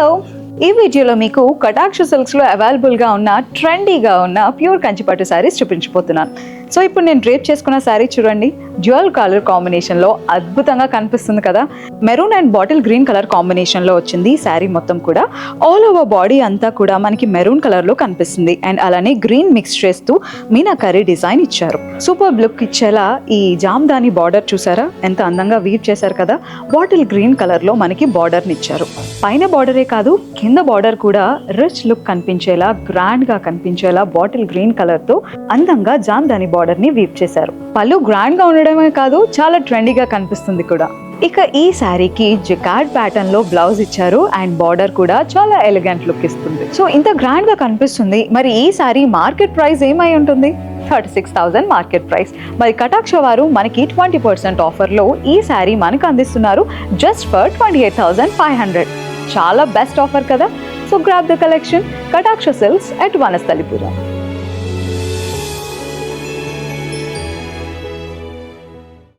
Hello, ఈ వీడియోలో మీకు కటాక్ష సిల్క్స్లో అవైలబుల్గా ఉన్న ట్రెండీగా ఉన్న ప్యూర్ కంచిపట్టు శారీస్ చూపించబోతున్నాను. సో ఇప్పుడు నేను డ్రేప్ చేసుకున్న శారీ చూడండి, డ్యూయల్ కలర్ కాంబినేషన్లో అద్భుతంగా కనిపిస్తుంది కదా. Maroon and bottle green colour కాంబినేషన్లో వచ్చింది శారీ మొత్తం కూడా. ఆల్ ఓవర్ బాడీ అంతా కూడా మనకి మెరూన్ కలర్లో కనిపిస్తుంది అండ్ అలానే గ్రీన్ మిక్స్ చేస్తూ మీనాకరీ డిజైన్ ఇచ్చారు. సూపర్ లుక్ ఇచ్చేలా ఈ జామ్దాని బార్డర్ చూసారా, ఎంత అందంగా వీవ్ చేశారు కదా. బాటిల్ గ్రీన్ కలర్లో మనకి బార్డర్ని ఇచ్చారు. పైన బార్డరే కాదు, కింద బార్డర్ కూడా రిచ్ లుక్ కనిపించేలా, గ్రాండ్ గా కనిపించేలా బాటిల్ గ్రీన్ కలర్ తో అందంగా జామ్దాని బార్డర్ ని వీవ్ చేశారు. పళ్ళు గ్రాండ్ గా ఉండడమే కాదు, చాలా ట్రెండీగా కనిపిస్తుంది కూడా. ఇక ఈ శారీకి జికార్డ్ ప్యాటర్న్ లో బ్లౌజ్ ఇచ్చారు అండ్ బార్డర్ కూడా చాలా ఎలిగెంట్ లుక్ ఇస్తుంది. సో ఇంత గ్రాండ్ గా కనిపిస్తుంది. మరి ఈ శారీ మార్కెట్ ప్రైస్ ఏమై ఉంటుంది? 36,000 మార్కెట్ ప్రైస్. మరి కటాక్ష వారు మనకి 20% ఆఫర్లో ఈ శారీ మనకు అందిస్తున్నారు జస్ట్ ఫర్ 28,500. చాలా బెస్ట్ ఆఫర్ కదా. So grab the collection. కటాక్ష సిల్క్స్ at Vanasthalipuram.